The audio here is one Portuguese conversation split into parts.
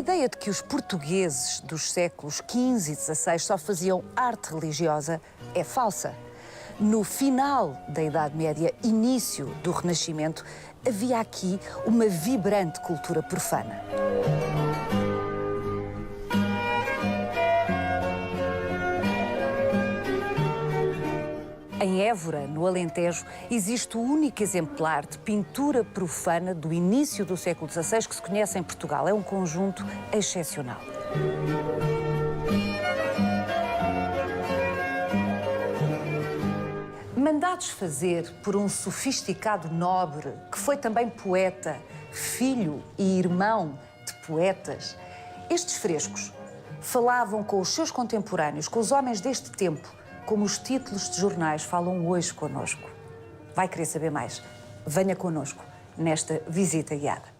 ideia de que os portugueses dos séculos XV e XVI só faziam arte religiosa é falsa. No final da Idade Média, início do Renascimento, havia aqui uma vibrante cultura profana. Em Évora, no Alentejo, existe o único exemplar de pintura profana do início do século XVI que se conhece em Portugal. É um conjunto excepcional. Mandados fazer por um sofisticado nobre, que foi também poeta, filho e irmão de poetas, estes frescos falavam com os seus contemporâneos, com os homens deste tempo, como os títulos de jornais falam hoje connosco. Vai querer saber mais? Venha connosco nesta visita guiada.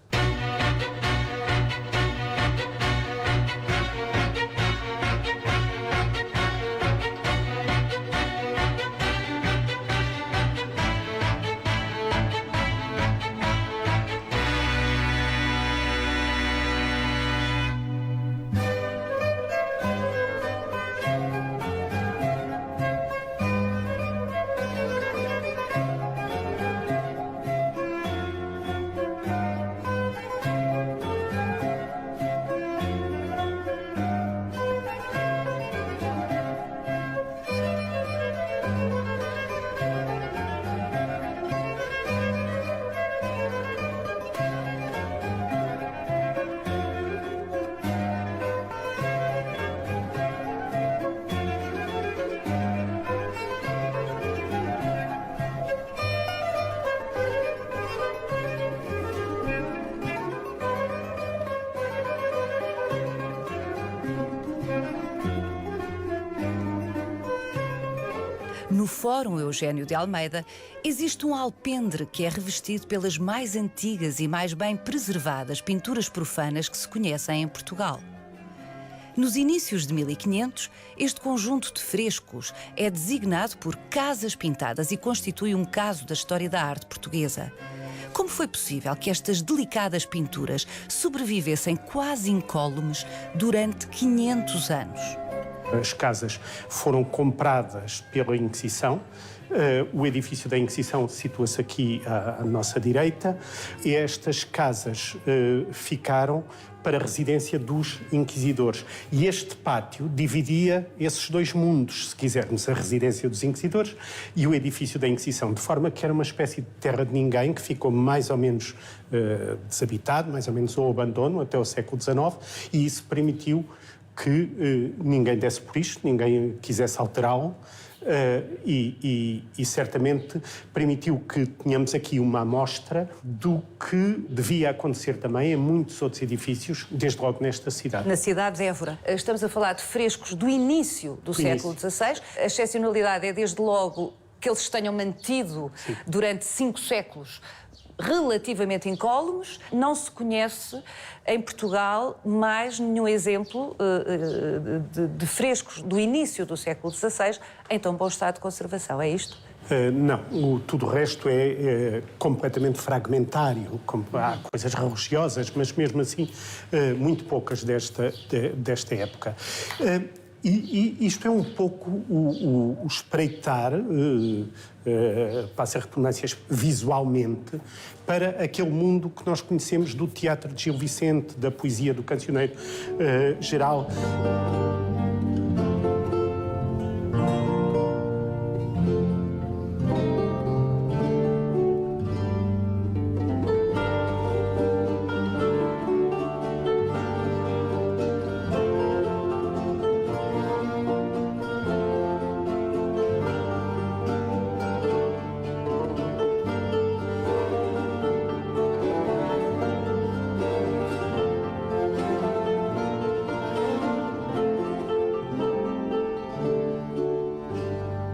No Fórum Eugênio de Almeida, existe um alpendre que é revestido pelas mais antigas e mais bem preservadas pinturas profanas que se conhecem em Portugal. Nos inícios de 1500, este conjunto de frescos é designado por Casas Pintadas e constitui um caso da história da arte portuguesa. Como foi possível que estas delicadas pinturas sobrevivessem quase incólumes durante 500 anos? As casas foram compradas pela Inquisição. O edifício da Inquisição situa-se aqui à nossa direita. E estas casas ficaram para a residência dos inquisidores. E este pátio dividia esses dois mundos, se quisermos, a residência dos inquisidores e o edifício da Inquisição, de forma que era uma espécie de terra de ninguém que ficou mais ou menos desabitado, mais ou menos ao abandono até o século XIX, e isso permitiu que ninguém desse por isto, ninguém quisesse alterá-lo, e certamente permitiu que tenhamos aqui uma amostra do que devia acontecer também em muitos outros edifícios, desde logo nesta cidade. Na cidade de Évora. Estamos a falar de frescos do início do século XVI. A excepcionalidade é, desde logo, que eles se tenham mantido durante 5 séculos relativamente incólumes. Não se conhece em Portugal mais nenhum exemplo de frescos do início do século XVI em tão bom estado de conservação. É isto? Não, tudo o resto é completamente fragmentário. Há coisas religiosas, mas mesmo assim muito poucas desta época. E isto é um pouco o espreitar, passa a redundância, visualmente, para aquele mundo que nós conhecemos do teatro de Gil Vicente, da poesia do cancioneiro geral.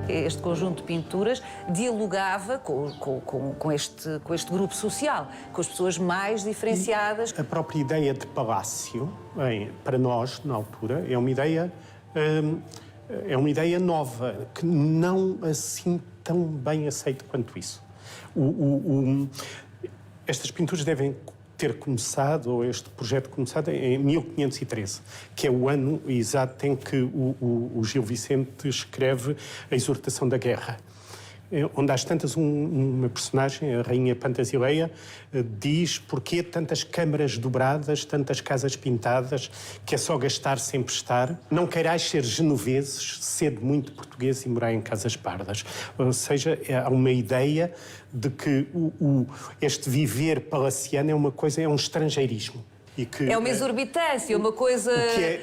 Este conjunto de pinturas dialogava com este grupo social, com as pessoas mais diferenciadas. E a própria ideia de palácio, para nós, na altura, é uma ideia nova, que não assim tão bem aceita quanto isso. Estas pinturas devem ter começado, ou este projeto começado, em 1513, que é o ano exato em que o Gil Vicente escreve a Exortação da Guerra. Onde às tantas uma personagem, a Rainha Pantasileia, diz porquê tantas câmaras dobradas, tantas casas pintadas, que é só gastar sem prestar. Não queirais ser genoveses, sede muito português e morar em casas pardas. Ou seja, há uma ideia de que este viver palaciano é uma coisa, é um estrangeirismo. E que, é uma exorbitância, uma coisa...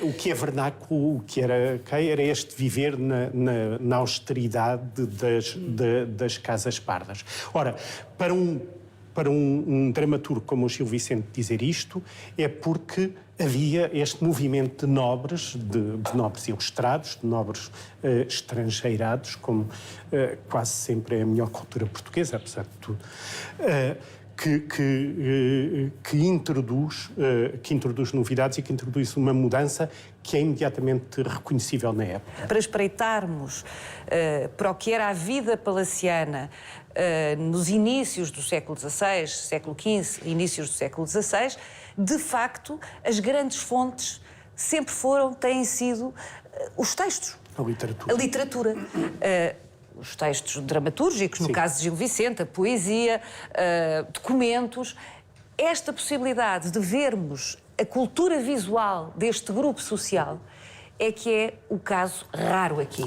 O que é vernáculo, o que era este viver na austeridade das casas pardas. Ora, para um dramaturgo como o Gil Vicente dizer isto, é porque havia este movimento de nobres, de nobres ilustrados, de nobres estrangeirados, como quase sempre é a melhor cultura portuguesa, apesar de tudo, que introduz novidades e que introduz uma mudança que é imediatamente reconhecível na época. Para espreitarmos para o que era a vida palaciana nos inícios do século XVI, século XV, inícios do século XVI, de facto, as grandes fontes sempre têm sido os textos. A literatura. A literatura. Os textos dramatúrgicos, no Sim. caso de Gil Vicente, a poesia, documentos. Esta possibilidade de vermos a cultura visual deste grupo social é que é o caso raro aqui.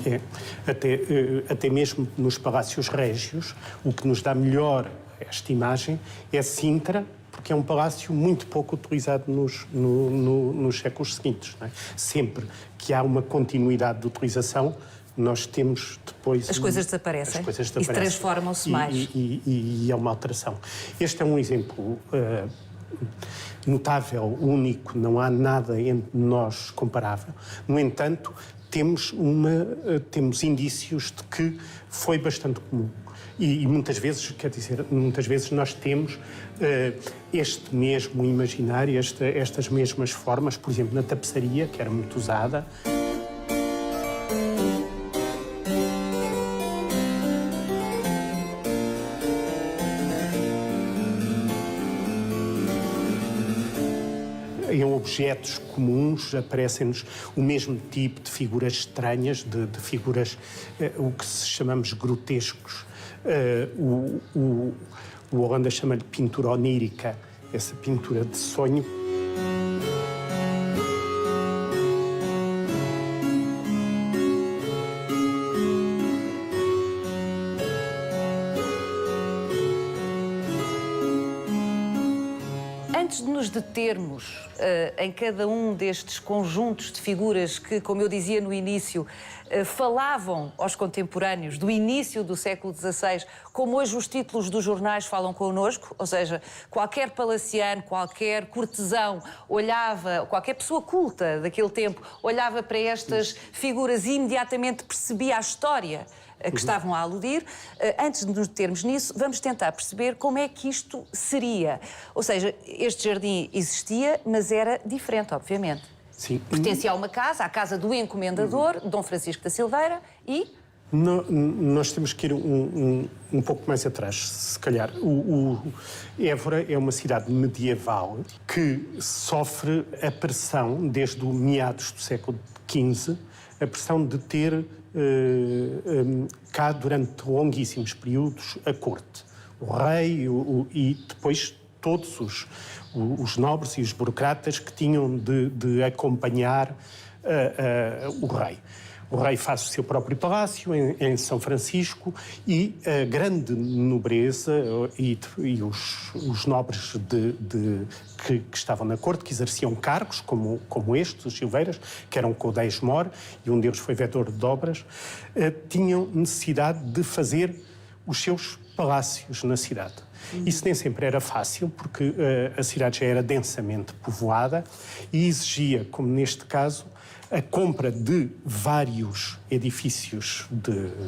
Até mesmo nos palácios régios, o que nos dá melhor esta imagem é Sintra, porque é um palácio muito pouco utilizado nos séculos seguintes. Não é? Sempre que há uma continuidade de utilização, nós temos depois... As coisas desaparecem e transformam-se mais. E é uma alteração. Este é um exemplo notável, único, não há nada entre nós comparável. No entanto, temos indícios de que foi bastante comum. E muitas vezes, quer dizer, nós temos este mesmo imaginário, estas mesmas formas, por exemplo, na tapeçaria, que era muito usada. Em objetos comuns aparecem-nos o mesmo tipo de figuras estranhas, de figuras, o que chamamos grotescos. O Holanda chama-lhe pintura onírica, essa pintura de sonho. Antes de nos determos em cada um destes conjuntos de figuras que, como eu dizia no início, falavam aos contemporâneos do início do século XVI, como hoje os títulos dos jornais falam connosco, ou seja, qualquer palaciano, qualquer cortesão olhava, qualquer pessoa culta daquele tempo, olhava para estas figuras e imediatamente percebia a história que estavam a aludir. Antes de nos determos nisso, vamos tentar perceber como é que isto seria. Ou seja, este jardim existia, mas era diferente, obviamente. Sim. Pertencia a uma casa, à casa do encomendador, Dom Francisco da Silveira, e... Nós temos que ir um pouco mais atrás, se calhar. Évora é uma cidade medieval que sofre a pressão, desde o meados do século XV, a pressão de ter cá durante longuíssimos períodos a corte. O rei e depois todos os nobres e os burocratas que tinham de acompanhar o rei. O rei faz o seu próprio palácio em São Francisco e a grande nobreza e os nobres que estavam na corte, que exerciam cargos como estes, os Silveiras, que eram codéis-mor, e um deles foi vetor de obras, tinham necessidade de fazer os seus palácios na cidade. Isso nem sempre era fácil, porque a cidade já era densamente povoada e exigia, como neste caso, a compra de vários edifícios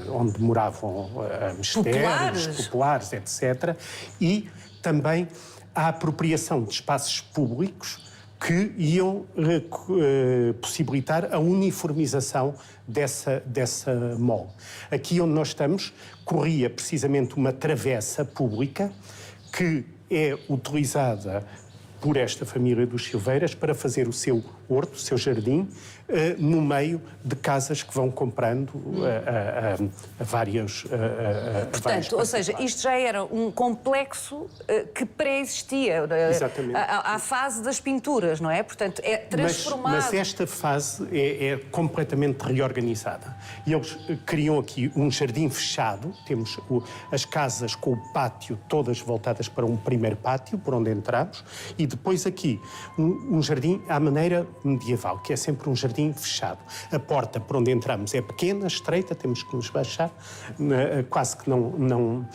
onde moravam mistérios, populares, etc. E também a apropriação de espaços públicos que iam possibilitar a uniformização dessa mole. Aqui onde nós estamos, corria precisamente uma travessa pública que é utilizada por esta família dos Silveiras para fazer o seu horto, o seu jardim, no meio de casas que vão comprando a vários. Portanto, ou seja, isto já era um complexo que pré-existia à fase das pinturas, não é? Portanto, é transformado. Mas esta fase é completamente reorganizada. E eles criam aqui um jardim fechado, temos as casas com o pátio todas voltadas para um primeiro pátio, por onde entramos, e depois aqui um jardim à maneira medieval, que é sempre um jardim fechado. A porta por onde entramos é pequena, estreita, temos que nos baixar, quase que não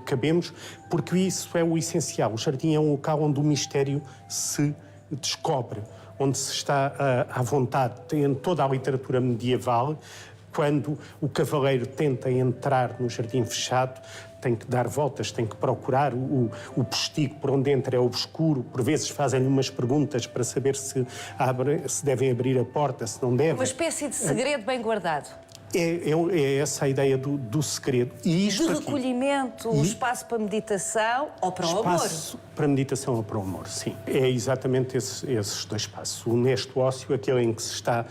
cabemos, porque isso é o essencial. O jardim é um local onde o mistério se descobre, onde se está à vontade. Em toda a literatura medieval, quando o cavaleiro tenta entrar no jardim fechado, tem que dar voltas, tem que procurar o postigo por onde entra é obscuro, por vezes fazem-lhe umas perguntas para saber se devem abrir a porta, se não devem. Uma espécie de segredo bem guardado. É essa a ideia do segredo. E isto de recolhimento, um espaço para meditação ou para o amor. Espaço para meditação ou para o amor, sim. É exatamente esses dois espaços. O nesto ósseo, aquele em que se está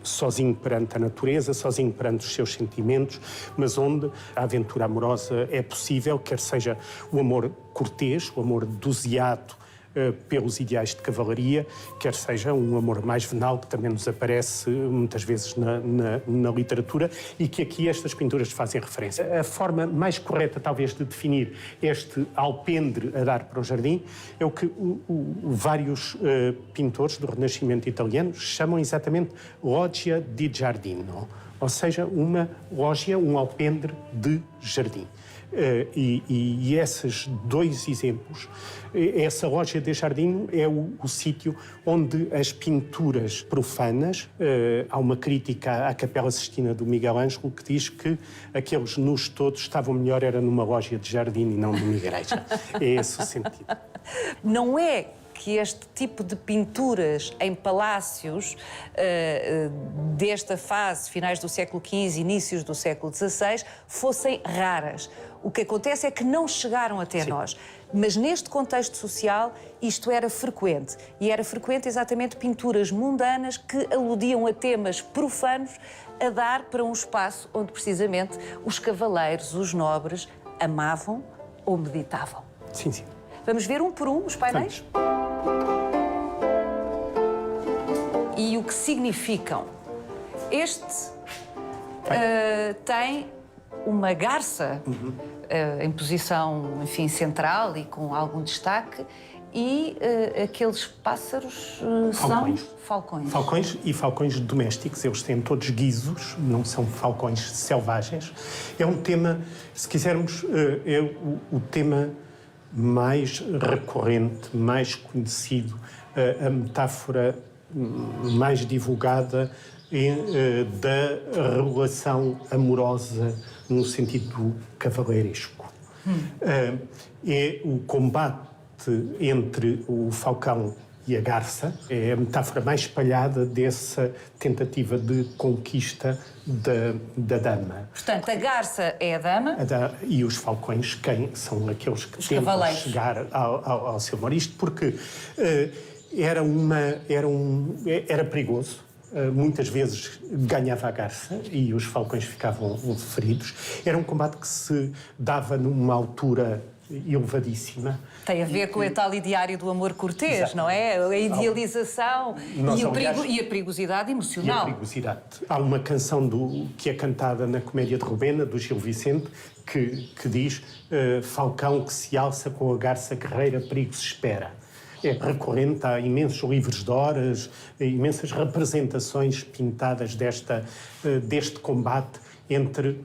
sozinho perante a natureza, sozinho perante os seus sentimentos, mas onde a aventura amorosa é possível, quer seja o amor cortês, o amor doseado pelos ideais de cavalaria, quer seja um amor mais venal, que também nos aparece muitas vezes na literatura e que aqui estas pinturas fazem referência. A forma mais correta, talvez, de definir este alpendre a dar para o jardim é o que vários pintores do Renascimento italiano chamam exatamente loggia di giardino, ou seja, uma lógia, um alpendre de jardim. E esses dois exemplos, essa lógia de Jardino é o sítio onde as pinturas profanas, há uma crítica à Capela Sistina do Miguel Ângelo que diz que aqueles nus todos estavam melhor era numa lógia de jardim e não numa igreja. É esse o sentido. Não é que este tipo de pinturas em palácios desta fase, finais do século XV, inícios do século XVI, fossem raras. O que acontece é que não chegaram até nós. Mas neste contexto social isto era frequente. E era frequente exatamente pinturas mundanas que aludiam a temas profanos a dar para um espaço onde precisamente os cavaleiros, os nobres, amavam ou meditavam. Sim, sim. Vamos ver um por um os painéis? E o que significam. Este tem uma garça em posição, enfim, central e com algum destaque, e aqueles pássaros são falcões. Falcões e falcões domésticos, eles têm todos guizos, não são falcões selvagens. É um tema, se quisermos, é o tema mais recorrente, mais conhecido, a metáfora mais divulgada da relação amorosa no sentido cavaleiresco. É o combate entre o falcão e a garça, é a metáfora mais espalhada dessa tentativa de conquista da dama. Portanto, a garça é a dama. E os falcões, quem são aqueles que tentam chegar ao seu amor. Isto porque era perigoso. Muitas vezes ganhava a garça e os falcões ficavam feridos. Era um combate que se dava numa altura elevadíssima. Tem a ver com o tal ideário do amor cortês, exato, não é? A idealização e a perigosidade emocional. E a perigosidade. Há uma canção que é cantada na Comédia de Rubena, do Gil Vicente, que diz falcão que se alça com a garça guerreira, perigo se espera. É recorrente, há imensos livros de horas, imensas representações pintadas deste combate entre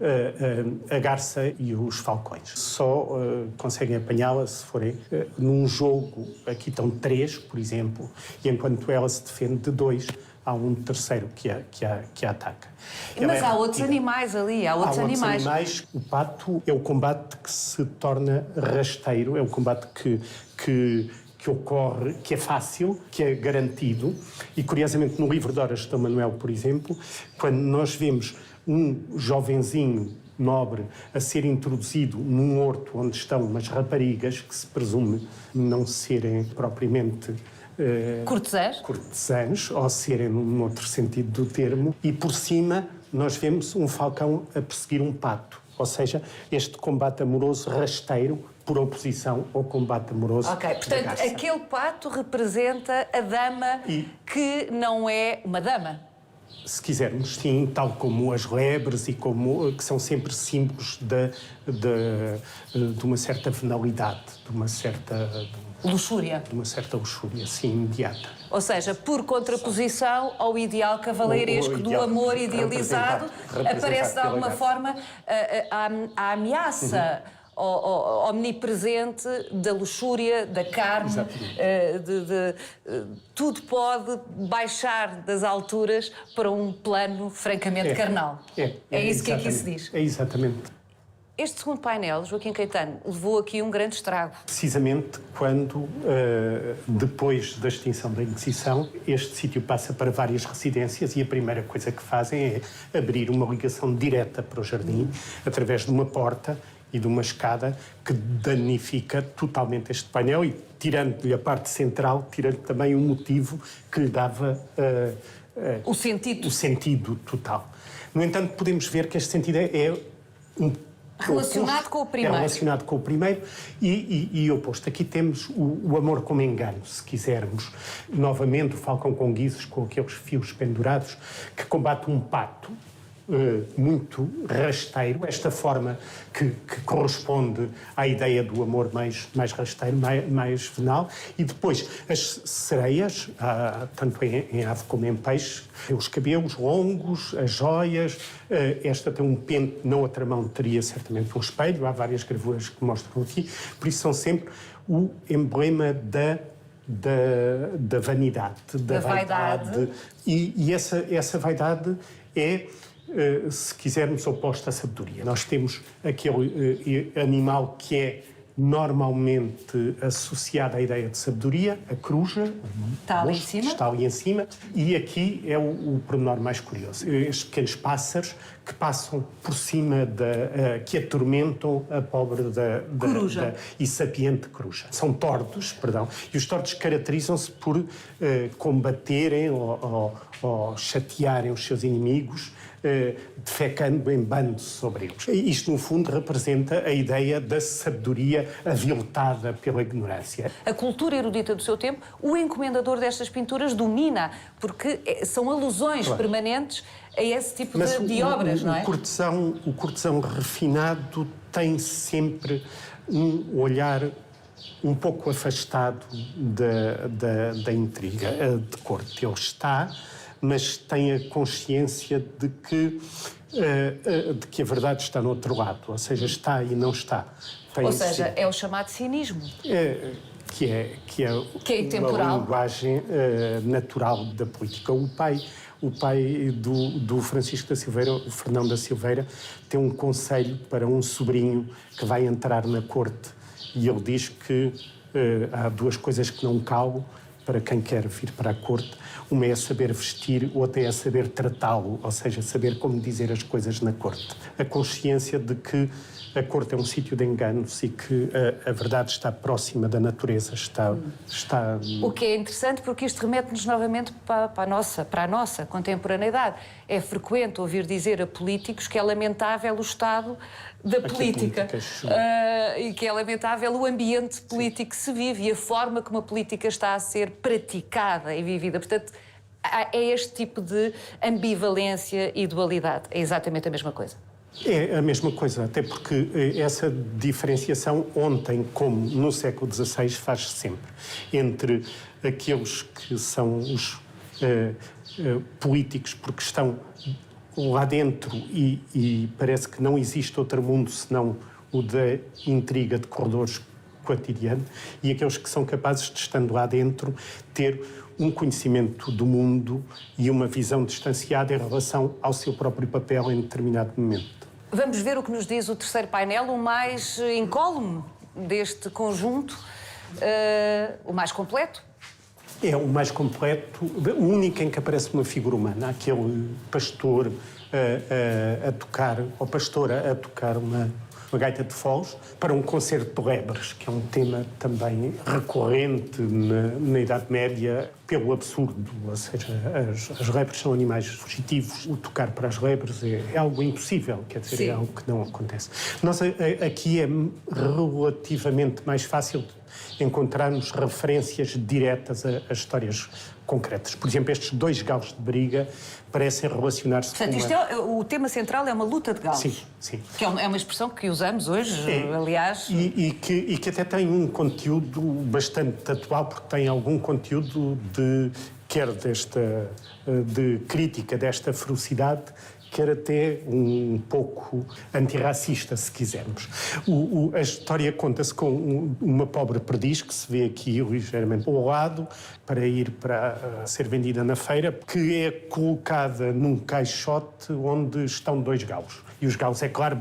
a garça e os falcões. Só conseguem apanhá-la se forem num jogo. Aqui estão 3, por exemplo, e enquanto ela se defende de 2, há um terceiro que a ataca. Mas há outros animais ali, há outros animais. O pato é o combate que se torna rasteiro, é o combate que ocorre, que é fácil, que é garantido. E, curiosamente, no livro de horas de Dom Manuel, por exemplo, quando nós vemos um jovenzinho nobre a ser introduzido num horto onde estão umas raparigas que se presume não serem propriamente cortesãs, ou serem num outro sentido do termo, e por cima nós vemos um falcão a perseguir um pato. Ou seja, este combate amoroso rasteiro por oposição ao combate amoroso. Ok, portanto, aquele pato representa a dama que não é uma dama. Se quisermos, sim, tal como as lebres e que são sempre símbolos de uma certa venalidade, de uma certa luxúria. De uma certa luxúria, sim, imediata. Ou seja, por contraposição ao ideal cavalheiresco do amor idealizado, aparece de alguma forma a ameaça omnipresente da luxúria, da carne, tudo pode baixar das alturas para um plano francamente carnal. É isso que aqui se diz. É exatamente. Este segundo painel, Joaquim Caetano, levou aqui um grande estrago. Precisamente quando, depois da extinção da Inquisição, este sítio passa para várias residências e a primeira coisa que fazem é abrir uma ligação direta para o jardim, através de uma porta e de uma escada que danifica totalmente este painel e, tirando-lhe a parte central, tirando também o motivo que lhe dava o sentido total. No entanto, podemos ver que este sentido é relacionado com o primeiro. É relacionado com o primeiro e oposto. Aqui temos o amor como engano, se quisermos. Novamente, o falcão com guizos, com aqueles fios pendurados, que combate um pato muito rasteiro, esta forma que corresponde à ideia do amor mais rasteiro, mais venal. E depois as sereias, tanto em ave como em peixe, os cabelos longos, as joias, esta tem um pente, na outra mão teria certamente um espelho, há várias gravuras que mostram aqui, por isso são sempre o emblema da vanidade, da vaidade. E essa vaidade é, se quisermos, oposta à sabedoria. Nós temos aquele animal que é normalmente associado à ideia de sabedoria, a coruja, está ali em cima. Está ali em cima, e aqui é o pormenor mais curioso. Estes pequenos pássaros que passam por cima, que atormentam a pobre e sapiente coruja. São tordos, perdão, e os tordos caracterizam-se por combaterem ou chatearem os seus inimigos, defecando em bando sobre eles. Isto, no fundo, representa a ideia da sabedoria aviltada pela ignorância. A cultura erudita do seu tempo, o encomendador destas pinturas domina, porque são alusões permanentes a esse tipo de obras, não é? O cortesão refinado tem sempre um olhar um pouco afastado da intriga de corte. Ele está, mas tem a consciência de que a verdade está no outro lado, ou seja, está e não está. Ou seja, é o chamado cinismo. Que é intemporal. Uma linguagem natural da política. O pai do Francisco da Silveira, o Fernão da Silveira, tem um conselho para um sobrinho que vai entrar na corte e ele diz que há duas coisas que não calam para quem quer vir para a corte. Uma é saber vestir, outra é saber tratá-lo, ou seja, saber como dizer as coisas na corte. A consciência de que a corte é um sítio de enganos e que a verdade está próxima da natureza, está... O que é interessante, porque isto remete-nos novamente para a nossa contemporaneidade. É frequente ouvir dizer a políticos que é lamentável o estado da política e que é lamentável o ambiente político que se vive e a forma como a política está a ser praticada e vivida. Portanto, é este tipo de ambivalência e dualidade. É exatamente a mesma coisa. É a mesma coisa, até porque essa diferenciação, ontem como no século XVI, faz-se sempre entre aqueles que são os políticos porque estão lá dentro e parece que não existe outro mundo senão o da intriga de corredores cotidiano, e aqueles que são capazes de, estando lá dentro, ter um conhecimento do mundo e uma visão distanciada em relação ao seu próprio papel em determinado momento. Vamos ver o que nos diz o terceiro painel, o mais incólume deste conjunto, o mais completo. É o mais completo, o único em que aparece uma figura humana, aquele pastor a tocar, ou pastora a tocar uma gaita de foles para um concerto de lebres, que é um tema também recorrente na Idade Média pelo absurdo, ou seja, as lebres são animais fugitivos, o tocar para as lebres é algo impossível, quer dizer, Sim. é algo que não acontece. Nós aqui é relativamente mais fácil encontrarmos referências diretas a histórias concretas. Por exemplo, estes 2 galos de briga parecem relacionar-se com Portanto, o tema central é uma luta de galos. Sim, sim. Que é uma expressão que usamos hoje, aliás. E que até tem um conteúdo bastante atual, porque tem algum conteúdo quer de crítica desta ferocidade, quer até um pouco antirracista, se quisermos. A história conta-se com uma pobre perdiz, que se vê aqui ligeiramente ao lado, para ir para ser vendida na feira, que é colocada num caixote onde estão 2 galos. E os galos, é claro,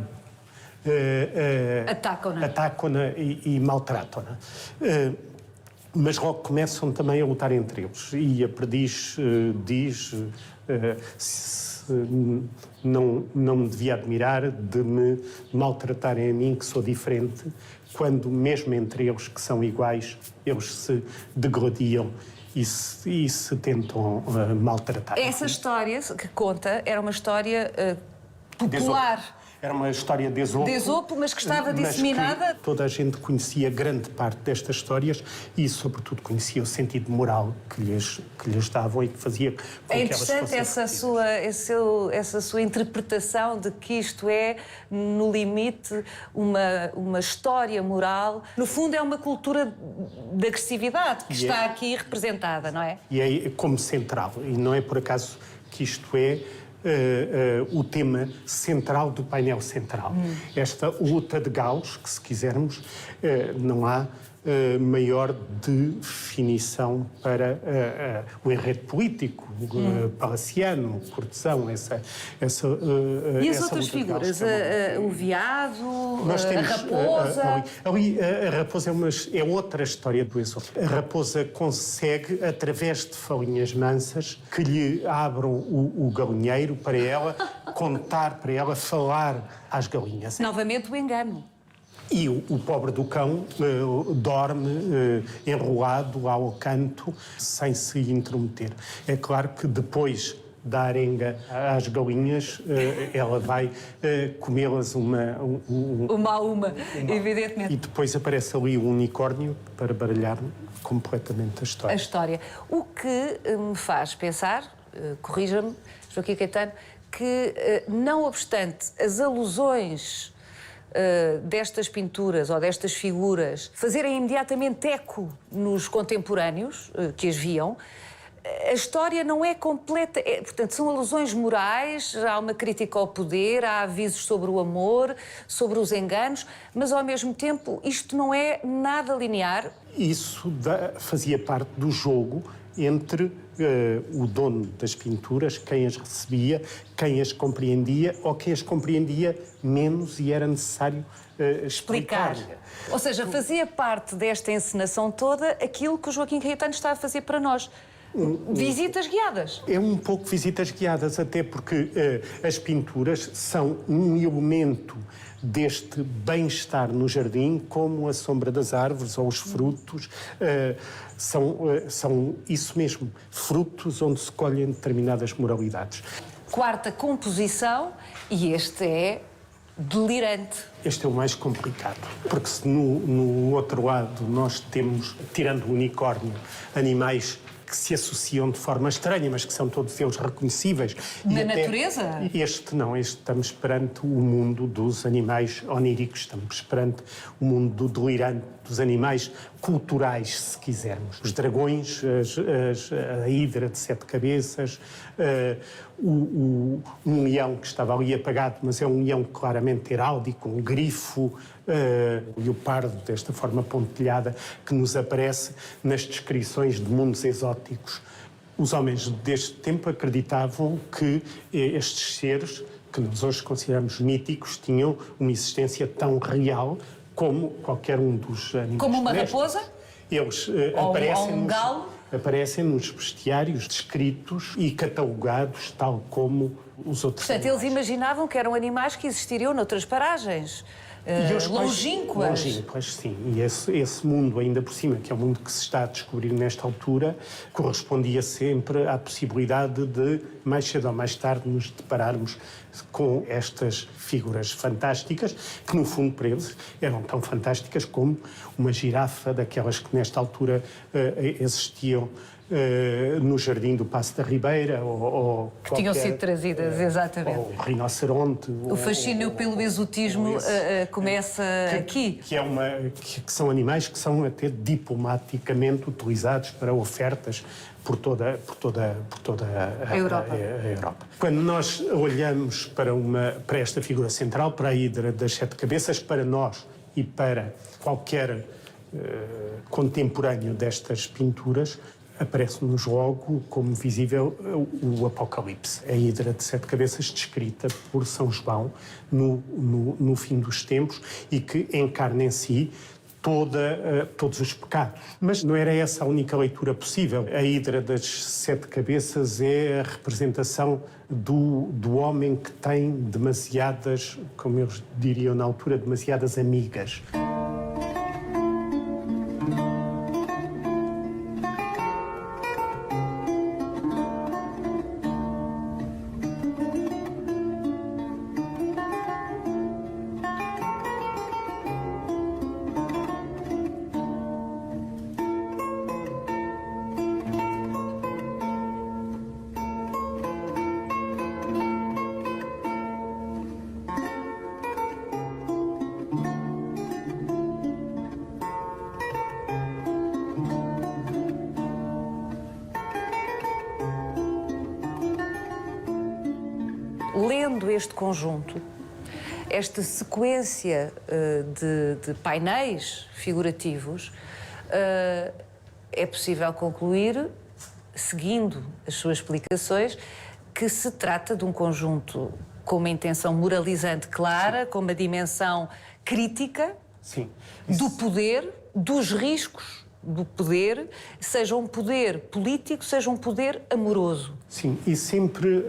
atacam-na e maltratam-na. Mas logo começam também a lutar entre eles. E a perdiz diz... não me devia admirar de me maltratarem a mim, que sou diferente, quando mesmo entre eles, que são iguais, eles se degladiam e se tentam maltratar. Essa história que conta era uma história popular. Era uma história de Esopo. De Esopo, mas que estava disseminada. Que toda a gente conhecia grande parte destas histórias e, sobretudo, conhecia o sentido moral que lhes davam e que fazia com que elas fossem interessante essa sua interpretação de que isto é, no limite, uma história moral. No fundo, é uma cultura de agressividade que está aqui representada, não é? E é como central. E não é por acaso que isto é o tema central do painel central. Esta luta de galos, que se quisermos, não há maior definição para o enredo político, palaciano, cortesão, essa E as outras figuras? O veado, a raposa? A raposa é outra história do Esopo. A raposa consegue, através de falinhas mansas, que lhe abram o galinheiro para ela contar, para ela falar às galinhas. Novamente o engano. E o pobre do cão dorme enrolado ao canto, sem se intrometer. É claro que depois da arenga às galinhas, ela vai comê-las uma a uma, evidentemente. E depois aparece ali o unicórnio para baralhar completamente a história. A história. O que me faz pensar, corrija-me, Joaquim Caetano, que não obstante as alusões destas pinturas ou destas figuras fazerem imediatamente eco nos contemporâneos que as viam, a história não é completa. Portanto, são alusões morais, há uma crítica ao poder, há avisos sobre o amor, sobre os enganos, mas ao mesmo tempo isto não é nada linear. Isso fazia parte do jogo entre o dono das pinturas, quem as recebia, quem as compreendia ou quem as compreendia menos e era necessário explicar. Ou seja, fazia parte desta encenação toda aquilo que o Joaquim Caetano está a fazer para nós. Visitas guiadas. É um pouco visitas guiadas, até porque as pinturas são um elemento deste bem-estar no jardim, como a sombra das árvores ou os frutos, são isso mesmo, frutos onde se colhem determinadas moralidades. Quarta composição, e este é delirante. Este é o mais complicado, porque se no outro lado nós temos, tirando o unicórnio, animais que se associam de forma estranha, mas que são todos eles reconhecíveis. Na natureza? Este não, estamos perante o mundo dos animais oníricos, estamos perante o mundo do delirante, dos animais culturais, se quisermos. Os dragões, a hidra de 7 cabeças, um leão que estava ali apagado, mas é um leão claramente heráldico, um grifo, o leopardo, desta forma pontilhada, que nos aparece nas descrições de mundos exóticos. Os homens deste tempo acreditavam que estes seres, que nós hoje consideramos míticos, tinham uma existência tão real como qualquer um dos animais. Como uma terrestres. raposa? Eles Ou um galo? aparecem nos bestiários descritos e catalogados tal como os outros Portanto, animais. eles imaginavam que eram animais que existiriam noutras paragens. Longínquas. Longínquas, sim. E esse mundo, ainda por cima, que é o mundo que se está a descobrir nesta altura, correspondia sempre à possibilidade de, mais cedo ou mais tarde, nos depararmos com estas figuras fantásticas, que, no fundo, para eles, eram tão fantásticas como uma girafa daquelas que, nesta altura, existiam no Jardim do Paço da Ribeira, ou que tinham sido trazidas, exatamente. ou o rinoceronte. O fascínio pelo exotismo começa aqui. Que são animais que são até diplomaticamente utilizados para ofertas por toda a Europa. Quando nós olhamos para esta figura central, para a Hidra das Sete Cabeças, para nós e para qualquer contemporâneo destas pinturas, aparece-nos logo como visível o Apocalipse, a Hidra de Sete Cabeças descrita por São João no fim dos tempos e que encarna em si todos os pecados. Mas não era essa a única leitura possível. A Hidra das Sete Cabeças é a representação do homem que tem demasiadas, como eles diriam na altura, demasiadas amigas. Lendo este conjunto, esta sequência de painéis figurativos, é possível concluir, seguindo as suas explicações, que se trata de um conjunto com uma intenção moralizante clara, com uma dimensão crítica. Sim. Do poder, dos riscos do poder, seja um poder político, seja um poder amoroso. Sim, e sempre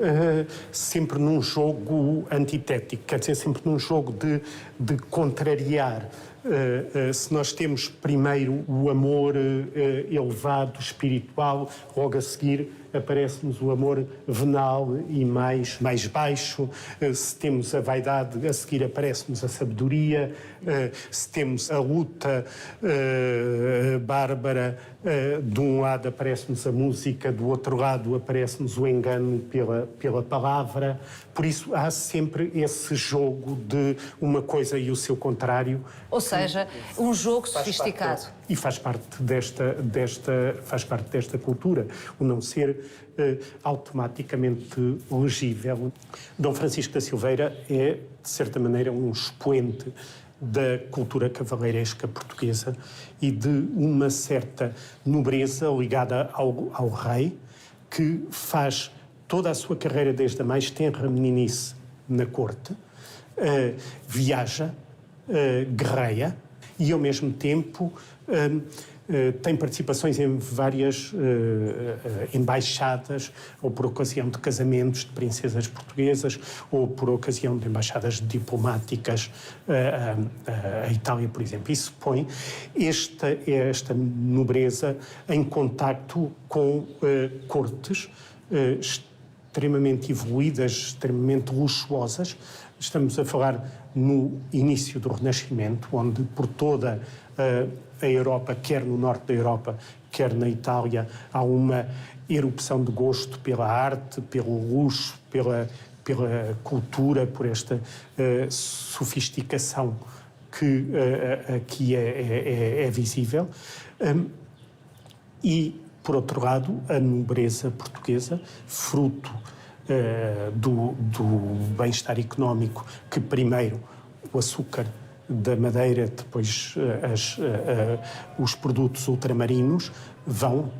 num jogo antitético, quer dizer, sempre num jogo de contrariar. Se nós temos primeiro o amor elevado, espiritual, logo a seguir aparece-nos o amor venal e mais baixo. Se temos a vaidade, a seguir aparece-nos a sabedoria. Se temos a luta bárbara, de um lado aparece-nos a música, do outro lado aparece-nos o engano pela palavra. Por isso há sempre esse jogo de uma coisa e o seu contrário. Ou seja, um jogo sofisticado. E faz parte desta cultura, o não ser automaticamente legível. Dom Francisco da Silveira é, de certa maneira, um expoente da cultura cavaleiresca portuguesa e de uma certa nobreza ligada ao rei, que faz toda a sua carreira desde a mais tenra meninice na corte, viaja, guerreia e, ao mesmo tempo, tem participações em várias embaixadas, ou por ocasião de casamentos de princesas portuguesas, ou por ocasião de embaixadas diplomáticas à Itália, por exemplo. Isso põe esta nobreza em contacto com cortes extremamente evoluídas, extremamente luxuosas. Estamos a falar no início do Renascimento, onde por toda a Europa, quer no norte da Europa, quer na Itália, há uma erupção de gosto pela arte, pelo luxo, pela cultura, por esta sofisticação que aqui é visível. E, por outro lado, a nobreza portuguesa, fruto do bem-estar económico, que primeiro o açúcar da madeira, depois os produtos ultramarinos vão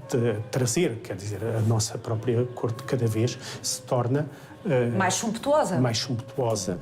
trazer, quer dizer, a nossa própria corte cada vez se torna mais sumptuosa. Mais sumptuosa.